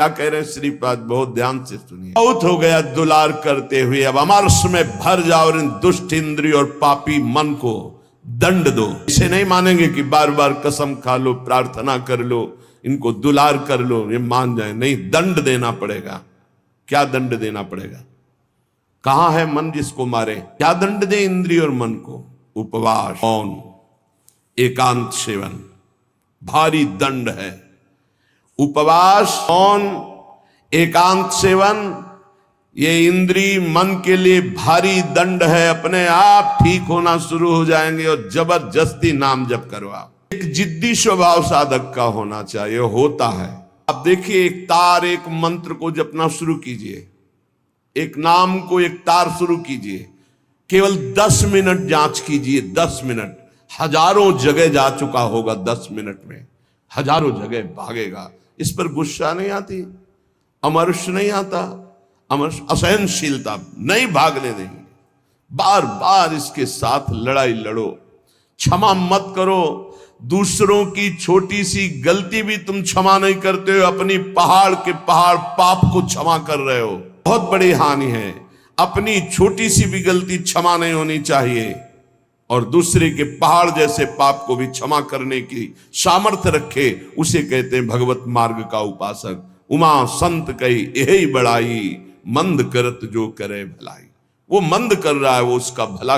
क्या कह रहे हैं श्रीपाद, बहुत ध्यान से सुनिए। बहुत हो गया दुलार करते हुए, अब अमरस में भर जाओ और इन दुष्ट इंद्रिय और पापी मन को दंड दो। इसे नहीं मानेंगे कि बार बार कसम खा लो, प्रार्थना कर लो, इनको दुलार कर लो, ये मान जाए। नहीं, दंड देना पड़ेगा। क्या दंड देना पड़ेगा? कहां है मन जिसको मारे? क्या दंड दे इंद्रिय और मन को? उपवास, मौन, एकांत सेवन, भारी दंड है। उपवास, मौन, एकांत सेवन, ये इंद्रिय मन के लिए भारी दंड है। अपने आप ठीक होना शुरू हो जाएंगे और जबरदस्ती नाम जप करवा। एक जिद्दी स्वभाव साधक का होना चाहिए, होता है। आप देखिए, एक तार, एक मंत्र को जपना शुरू कीजिए, एक नाम को, एक तार शुरू कीजिए, केवल 10 मिनट जांच कीजिए। 10 मिनट, हजारों जगह जा चुका होगा। 10 मिनट में हजारों जगह भागेगा। इस पर गुस्सा नहीं आती, अमर्ष नहीं आता, अमर्ष असहनशीलता नहीं भागने देंगे। बार बार इसके साथ लड़ाई लड़ो, क्षमा मत करो। दूसरों की छोटी सी गलती भी तुम क्षमा नहीं करते हो, अपनी पहाड़ के पहाड़ पाप को क्षमा कर रहे हो। बहुत बड़ी हानि है। अपनी छोटी सी भी गलती क्षमा नहीं होनी चाहिए, और दूसरे के पहाड़ जैसे पाप को भी क्षमा करने की सामर्थ्य रखे, उसे कहते हैं भगवत मार्ग का उपासक। उमा संत कही यही बड़ाई, मंद करत जो करे भलाई। वो मंद कर रहा है, वो उसका भला।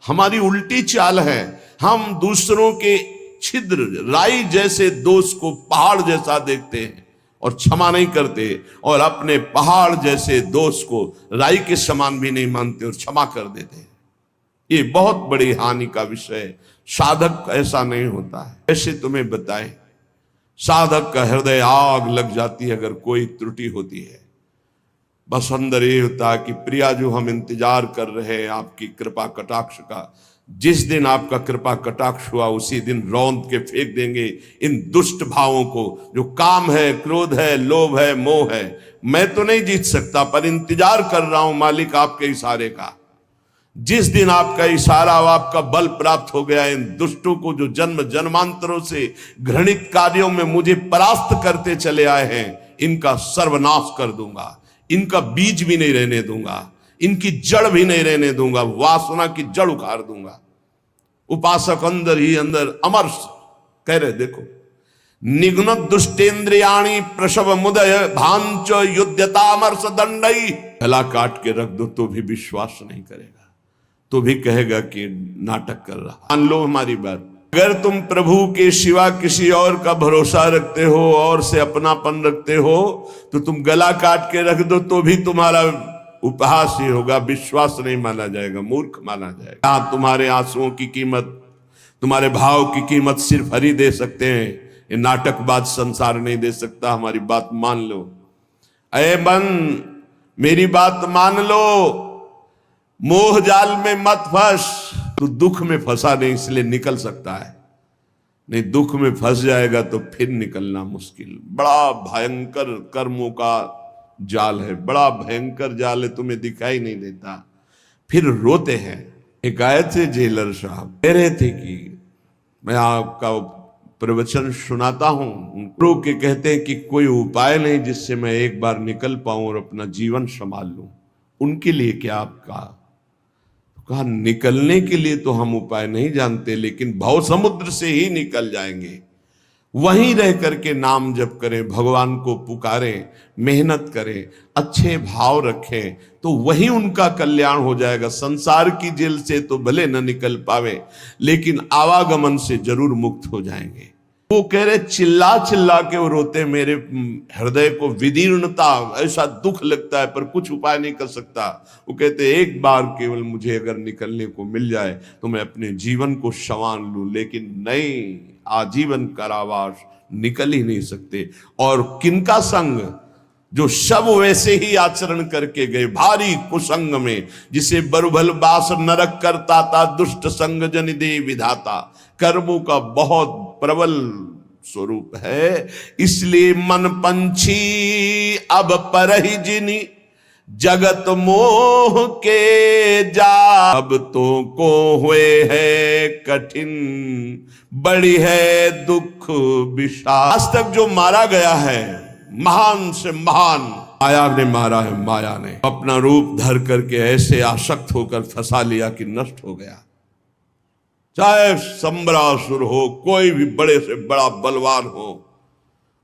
हमारी उल्टी चाल है, हम दूसरों के छिद्र राई जैसे दोष को पहाड़ जैसा देखते हैं और क्षमा नहीं करते, और अपने पहाड़ जैसे दोष को राई के समान भी नहीं मानते और क्षमा कर देते हैं। ये बहुत बड़ी हानि का विषय है। साधक ऐसा नहीं होता है। ऐसे तुम्हें बताएं, साधक का हृदय आग लग जाती है अगर कोई त्रुटि होती है। बस अंदर ये होता है कि प्रिया जो हम इंतजार कर रहे हैं आपकी कृपा कटाक्ष का, जिस दिन आपका कृपा कटाक्ष हुआ उसी दिन रौंद के फेंक देंगे इन दुष्ट भावों को, जो काम है, क्रोध है, लोभ है, मोह है। मैं तो नहीं जीत सकता, पर इंतजार कर रहा हूं मालिक आपके इशारे का। जिस दिन आपका इशारा, आपका बल प्राप्त हो गया, इन दुष्टों को जो जन्म जन्मांतरों से घृणित कार्यों में मुझे परास्त करते चले आए हैं, इनका सर्वनाश कर दूंगा। इनका बीज भी नहीं रहने दूंगा, इनकी जड़ भी नहीं रहने दूंगा, वासना की जड़ उखाड़ दूंगा। उपासक अंदर ही अंदर अमर्ष कह रहे, देखो, निघ्न दुष्टेन्द्रियाणी प्रसव मुदय भांच युद्धतामर्ष दंडई। गला काट के रख दो तो भी विश्वास नहीं करेगा, तो भी कहेगा कि नाटक कर रहा। मान लो हमारी बात, अगर तुम प्रभु के सिवा किसी और का भरोसा रखते हो और से अपनापन रखते हो, तो तुम गला काट के रख दो तो भी तुम्हारा उपहास ही होगा, विश्वास नहीं माना जाएगा, मूर्ख माना जाएगा। हाँ, तुम्हारे आंसुओं की कीमत, तुम्हारे भाव की कीमत सिर्फ हरि दे सकते हैं। ये नाटकबाज संसार नहीं दे सकता। हमारी बात मान लो, अये मन मेरी बात मान लो, मोह जाल में मत फंस। तो दुख में फंसा नहीं, इसलिए निकल सकता है, नहीं दुख में फंस जाएगा तो फिर निकलना मुश्किल। बड़ा भयंकर कर्मों का जाल है, बड़ा भयंकर जाल है, तुम्हें दिखाई नहीं देता, फिर रोते हैं। एक आए थे जेलर साहब, कह रहे थे कि मैं आपका प्रवचन सुनाता हूं, रो के कहते हैं कि कोई उपाय नहीं जिससे मैं एक बार निकल पाऊं और अपना जीवन संभाल लूं। उनके लिए क्या आपका? कहा, निकलने के लिए तो हम उपाय नहीं जानते, लेकिन भव समुद्र से ही निकल जाएंगे। वहीं रह करके नाम जप करें, भगवान को पुकारें, मेहनत करें, अच्छे भाव रखें, तो वही उनका कल्याण हो जाएगा। संसार की जेल से तो भले न निकल पावे, लेकिन आवागमन से जरूर मुक्त हो जाएंगे। वो कह रहे, चिल्ला चिल्ला के वो रोते, मेरे हृदय को विदीर्णता, ऐसा दुख लगता है, पर कुछ उपाय नहीं कर सकता। वो कहते, एक बार केवल मुझे अगर निकलने को मिल जाए तो मैं अपने जीवन को संवार लूं, लेकिन नहीं, आजीवन कारावास, निकल ही नहीं सकते। और किनका संग? जो सब वैसे ही आचरण करके गए, भारी कुसंग में, जिसे बरुभल बास नरक करता था, दुष्ट संग जन दे विधाता। कर्मों का बहुत प्रबल स्वरूप है, इसलिए मन पंछी अब परहि जिनी, जगत मोह के जा। अब तो को हुए है कठिन, बड़ी है दुख विषाद। आज तक जो मारा गया है महान से महान माया ने मारा है। माया ने अपना रूप धर करके ऐसे आसक्त होकर फंसा लिया कि नष्ट हो गया। चाहे संबरासुर हो, कोई भी बड़े से बड़ा बलवान हो,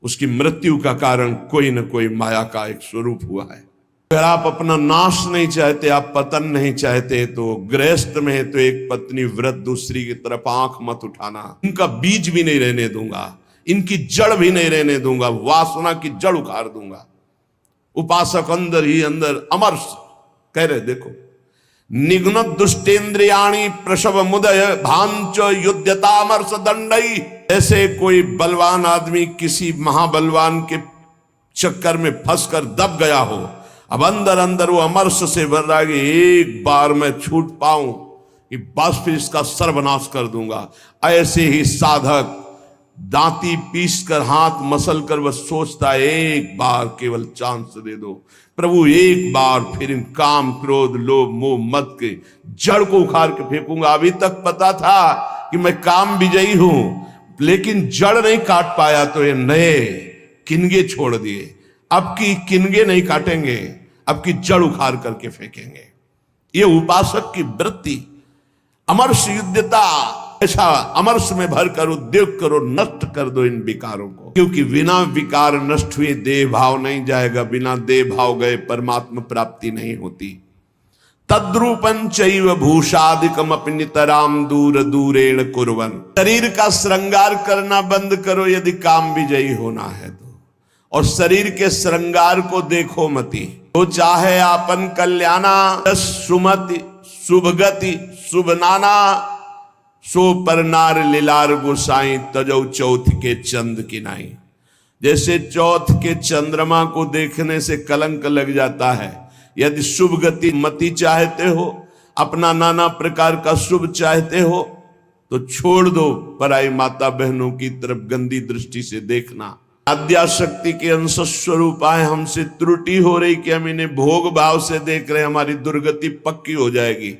उसकी मृत्यु का कारण कोई न कोई माया का एक स्वरूप हुआ है। अगर आप अपना नाश नहीं चाहते, आप पतन नहीं चाहते, तो गृहस्थ में है तो एक पत्नी व्रत, दूसरी की तरफ आंख मत उठाना। इनका बीज भी नहीं रहने दूंगा, इनकी जड़ भी नहीं रहने दूंगा, वासना की जड़ उखाड़ दूंगा। उपासक अंदर ही अंदर अमरस कह रहे, देखो निघ्न दुष्टेन्द्रियाणी प्रसव मुदय भांच युद्धतामर्ष दंडई। ऐसे कोई बलवान आदमी किसी महाबलवान के चक्कर में फंसकर दब गया हो, अब अंदर अंदर वो अमरस से भर रहा है कि एक बार मैं छूट पाऊं कि बस फिर इसका सर्वनाश कर दूंगा। ऐसे ही साधक दांती पीस कर हाथ मसल कर वह सोचता है, एक बार केवल चांस दे दो प्रभु, एक बार फिर इन काम क्रोध लोभ मोह मत के जड़ को उखाड़ के फेंकूंगा। अभी तक पता था कि मैं काम विजयी हूं, लेकिन जड़ नहीं काट पाया तो ये नए किनगे छोड़ दिए। अब की किनगे नहीं काटेंगे, अब की जड़ उखाड़ करके फेंकेंगे। ये उपासक की वृत्ति। अमरस युद्धता, ऐसा अमरस में भर कर उद्योग करो, नष्ट कर दो इन विकारों को, क्योंकि बिना विकार नष्ट हुए देह भाव नहीं जाएगा, बिना देह भाव गए परमात्मा प्राप्ति नहीं होती। तद्रूपं चैव भूषादिकम अपनितराम दूर दूरेण कुर्वन्। शरीर का श्रृंगार करना बंद करो यदि काम विजयी होना है तो, और शरीर के श्रृंगार को देखो मती। तो चाहे आपन कल्याणा सुमति शुभगति शुभ नाना, सो पर नार लीलार गोसाई तजौ चौथ के चंद की नाई। जैसे चौथ के चंद्रमा को देखने से कलंक लग जाता है, यदि शुभ गति मति चाहते हो, अपना नाना प्रकार का शुभ चाहते हो, तो छोड़ दो पराई माता बहनों की तरफ गंदी दृष्टि से देखना। आद्याशक्ति के अंश स्वरूप आए, हमसे त्रुटि हो रही कि हम इन्हें भोग भाव से देख रहे, हमारी दुर्गति पक्की हो जाएगी।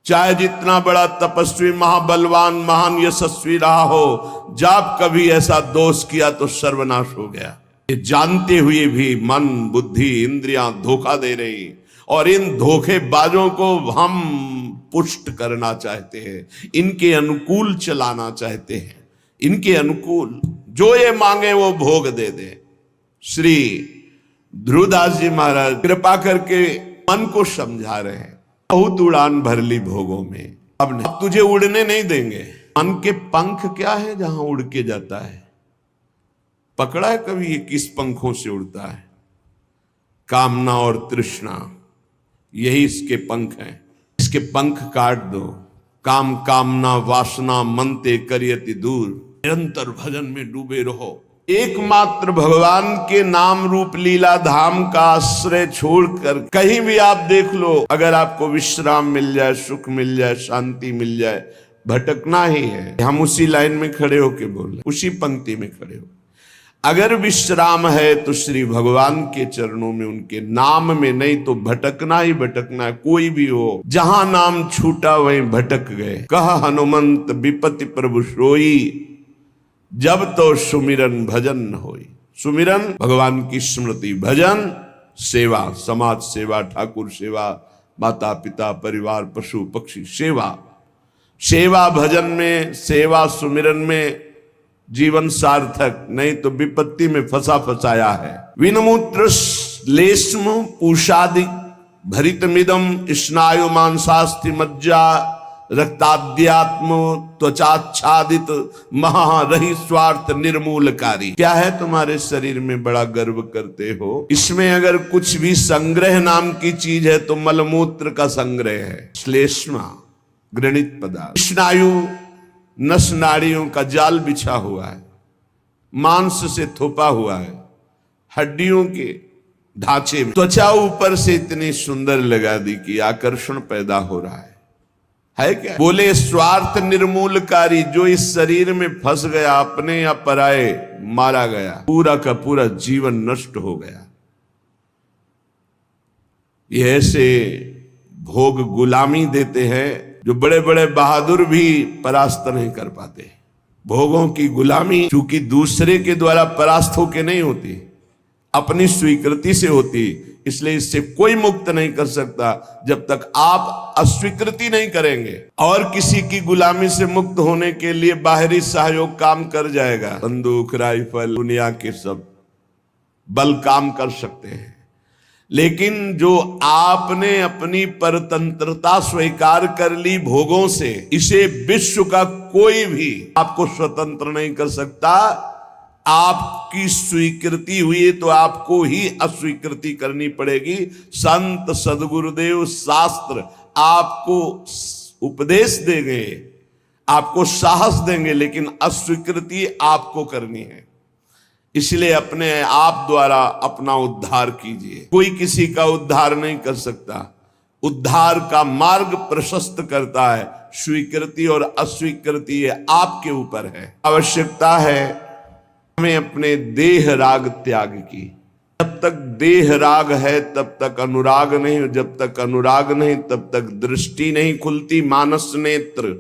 चाहे जितना बड़ा तपस्वी महाबलवान महान यशस्वी रहा हो, जब कभी ऐसा दोष किया तो सर्वनाश हो गया। ये जानते हुए भी मन बुद्धि इंद्रियां धोखा दे रही, और इन धोखेबाजों को हम पुष्ट करना चाहते हैं, इनके अनुकूल चलाना चाहते हैं, इनके अनुकूल जो ये मांगे वो भोग दे दे। श्री ध्रुवदास जी महाराज कृपा करके मन को समझा रहे हैं। बहुत उड़ान भर ली भोगों में, अब तुझे उड़ने नहीं देंगे। मन के पंख क्या है जहां उड़ के जाता है? पकड़ा है कभी ये किस पंखों से उड़ता है? कामना और तृष्णा, यही इसके पंख हैं। इसके पंख काट दो। काम कामना वासना मनते करियति दूर, निरंतर भजन में डूबे रहो। एकमात्र भगवान के नाम रूप लीला धाम का आश्रय छोड़कर कहीं भी आप देख लो, अगर आपको विश्राम मिल जाए, सुख मिल जाए, शांति मिल जाए, भटकना ही है। हम उसी लाइन में खड़े होके बोल रहे, उसी पंक्ति में खड़े हो। अगर विश्राम है तो श्री भगवान के चरणों में, उनके नाम में, नहीं तो भटकना ही भटकना है। कोई भी हो, जहां नाम छूटा वहीं भटक गए। कह हनुमंत विपत्ति प्रभु सोई, जब तो सुमिरन भजन न होई। सुमिरन भगवान की स्मृति, भजन सेवा, समाज सेवा, ठाकुर सेवा, माता पिता परिवार पशु पक्षी सेवा। सेवा भजन में, सेवा सुमिरन में जीवन सार्थक, नहीं तो विपत्ति में फंसा फंसाया है। विनमूत्र लेस्म पूषादि भरितमिदम स्नायु मांसास्थि मज्जा रक्ताद्यात्म त्वचाच्छादित महारही स्वार्थ निर्मूलकारी। क्या है तुम्हारे शरीर में बड़ा गर्व करते हो? इसमें अगर कुछ भी संग्रह नाम की चीज है तो मलमूत्र का संग्रह है। श्लेष्मा गृणित पदार्थ, स्नायु नस नाड़ियों का जाल बिछा हुआ है, मांस से थोपा हुआ है, हड्डियों के ढांचे में त्वचा ऊपर से इतनी सुंदर लगा दी कि आकर्षण पैदा हो रहा है क्या? बोले स्वार्थ निर्मूलकारी, जो इस शरीर में फंस गया, अपने या पराए मारा गया, पूरा का पूरा जीवन नष्ट हो गया। ये ऐसे भोग गुलामी देते हैं जो बड़े बड़े बहादुर भी परास्त नहीं कर पाते। भोगों की गुलामी चूंकि दूसरे के द्वारा परास्त होके नहीं होती, अपनी स्वीकृति से होती, इसलिए इससे कोई मुक्त नहीं कर सकता जब तक आप अस्वीकृति नहीं करेंगे। और किसी की गुलामी से मुक्त होने के लिए बाहरी सहयोग काम कर जाएगा। बंदूक, राइफल, दुनिया के सब बल काम कर सकते हैं, लेकिन जो आपने अपनी परतंत्रता स्वीकार कर ली भोगों से, इसे विश्व का कोई भी आपको स्वतंत्र नहीं कर सकता। आपकी स्वीकृति हुई तो आपको ही अस्वीकृति करनी पड़ेगी। संत, सदगुरुदेव, शास्त्र आपको उपदेश देंगे, आपको साहस देंगे, लेकिन अस्वीकृति आपको करनी है। इसलिए अपने आप द्वारा अपना उद्धार कीजिए। कोई किसी का उद्धार नहीं कर सकता। उद्धार का मार्ग प्रशस्त करता है स्वीकृति और अस्वीकृति, ये आपके ऊपर है। आवश्यकता है हमें अपने देह राग त्याग की। जब तक देह राग है तब तक अनुराग नहीं, जब तक अनुराग नहीं तब तक दृष्टि नहीं खुलती, मानस नेत्र,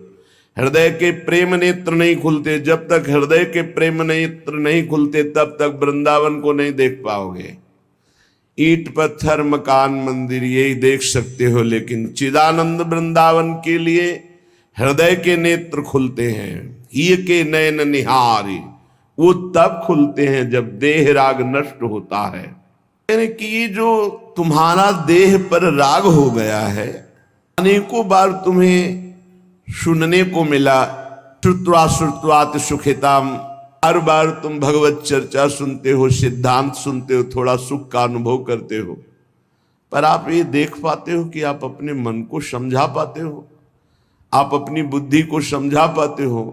हृदय के प्रेम नेत्र नहीं खुलते। जब तक हृदय के प्रेम नेत्र नहीं खुलते तब तक वृंदावन को नहीं देख पाओगे। ईंट पत्थर मकान मंदिर यही देख सकते हो, लेकिन चिदानंद वृंदावन के लिए हृदय के नेत्र खुलते हैं। ही के नयन निहारी, वो तब खुलते हैं जब देह राग नष्ट होता है। यानी कि ये जो तुम्हारा देह पर राग हो गया है, अनेकों बार तुम्हें सुनने को मिला, श्रुत्वा श्रुत्वात सुखिताम, हर बार तुम भगवत चर्चा सुनते हो, सिद्धांत सुनते हो, थोड़ा सुख का अनुभव करते हो, पर आप ये देख पाते हो कि आप अपने मन को समझा पाते हो, आप अपनी बुद्धि को समझा पाते हो?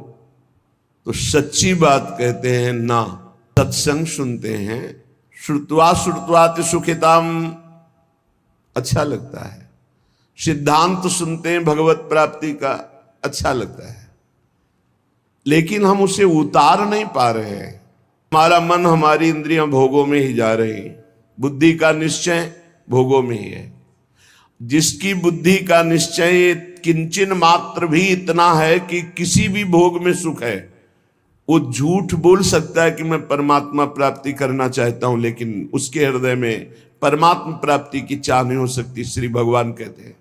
तो सच्ची बात कहते हैं ना। सत्संग सुनते हैं, श्रुत्वा श्रुत्वात सुखिताम, अच्छा लगता है। सिद्धांत सुनते हैं भगवत प्राप्ति का, अच्छा लगता है, लेकिन हम उसे उतार नहीं पा रहे हैं। हमारा मन, हमारी इंद्रियां भोगों में ही जा रही हैं। बुद्धि का निश्चय भोगों में ही है। जिसकी बुद्धि का निश्चय किंचन मात्र भी इतना है कि किसी भी भोग में सुख है, वो झूठ बोल सकता है कि मैं परमात्मा प्राप्ति करना चाहता हूं, लेकिन उसके हृदय में परमात्मा प्राप्ति की चाह नहीं हो सकती। श्री भगवान कहते हैं,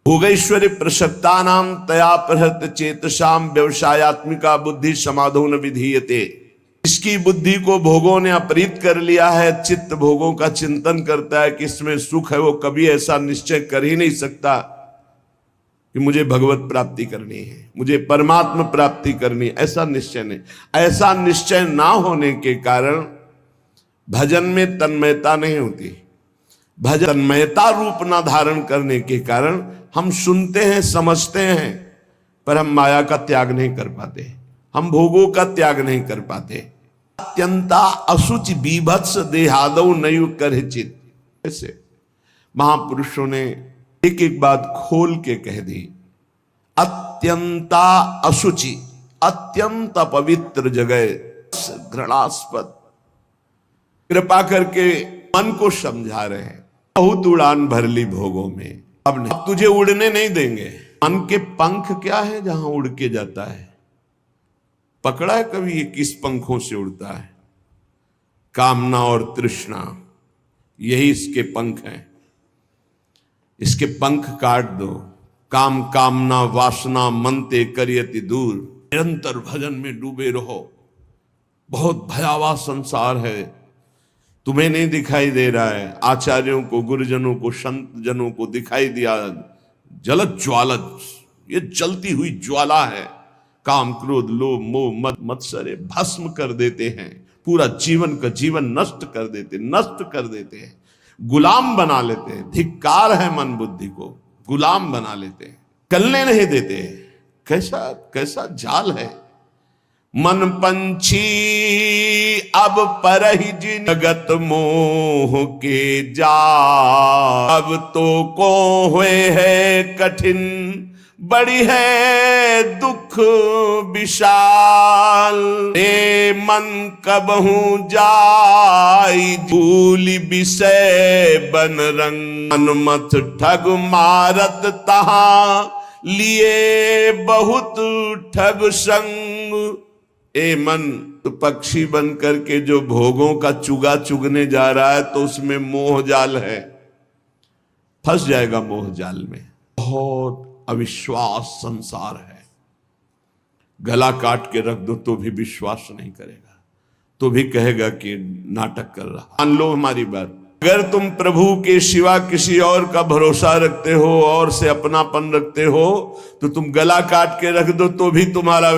भोगैश्वर्य प्रसक्ता नाम तया प्रहत चेतसाम व्यवसायत्मिका बुद्धि समाधो न विधीयते। इसकी बुद्धि को भोगों ने अपहृत कर लिया है, चित्त भोगों का चिंतन करता है कि इसमें सुख है, वो कभी ऐसा निश्चय कर ही नहीं सकता कि मुझे भगवत प्राप्ति करनी है, मुझे परमात्मा प्राप्ति करनी है। ऐसा निश्चय नहीं। ऐसा निश्चय ना होने के कारण भजन में तन्मयता नहीं होती। भजन तन्मयता रूप ना धारण करने के कारण हम सुनते हैं, समझते हैं, पर हम माया का त्याग नहीं कर पाते, हम भोगों का त्याग नहीं कर पाते। अत्यंता असुचि बीभत्स देहादौ नयु करहिचित। ऐसे महापुरुषों ने एक एक बात खोल के कह दी। अत्यंता अशुचि, अत्यंत अपवित्र जगह, घृणास्पद। कृपा करके मन को समझा रहे हैं। बहुत उड़ान भर ली भोगों में, अब नहीं, अब तुझे उड़ने नहीं देंगे। मन के पंख क्या है जहां उड़ के जाता है? पकड़ा है कभी ये किस पंखों से उड़ता है? कामना और तृष्णा, यही इसके पंख हैं। इसके पंख काट दो। काम कामना वासना मनते करियति दूर। निरंतर भजन में डूबे रहो। बहुत भयावह संसार है, तुम्हें नहीं दिखाई दे रहा है। आचार्यों को, गुरुजनों को, संत जनों को दिखाई दिया जलत ज्वालत, ये जलती हुई ज्वाला है। काम क्रोध लोभ मोह मद मत्सरे भस्म कर देते हैं, पूरा जीवन का जीवन नष्ट कर देते हैं, गुलाम बना लेते हैं। धिक्कार है मन बुद्धि को, गुलाम बना लेते हैं, चलने नहीं देते। कैसा कैसा जाल है। मन पंछी अब परहि जिन जगत मोह के जा, अब तो को हुए है कठिन बड़ी है दुख विशाल। ए मन कबहू जाई भूली विषय बन रंग, अनुमत ठग मारत तहां लिए बहुत ठग संग। ए मन, तो पक्षी बन करके जो भोगों का चुगा चुगने जा रहा है तो उसमें मोह जाल है, फंस जाएगा मोह जाल में। बहुत अविश्वास संसार है, गला काट के रख दो तो भी विश्वास नहीं करेगा, तो भी कहेगा कि नाटक कर रहा। मान लो हमारी बात, अगर तुम प्रभु के सिवा किसी और का भरोसा रखते हो और से अपनापन रखते हो तो तुम गला काट के रख दो तो भी तुम्हारा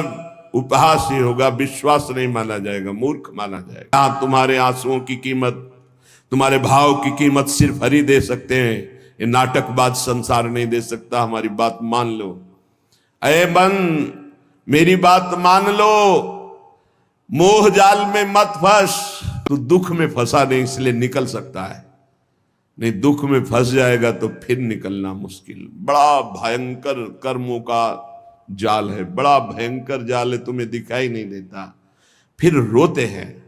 उपहास ही होगा, विश्वास नहीं माना जाएगा, मूर्ख माना जाएगा। हाँ, तुम्हारे आंसुओं की कीमत, तुम्हारे भाव की कीमत सिर्फ हरि दे सकते हैं, ये नाटकबाज संसार नहीं दे सकता। हमारी बात मान लो, अरे मन मेरी बात मान लो, मोह जाल में मत फंस। तो दुख में फंसा नहीं इसलिए निकल सकता है, नहीं दुख में फंस जाएगा तो फिर निकलना मुश्किल। बड़ा भयंकर कर्मों का जाल है, बड़ा भयंकर जाल है, तुम्हें दिखाई नहीं देता, फिर रोते हैं।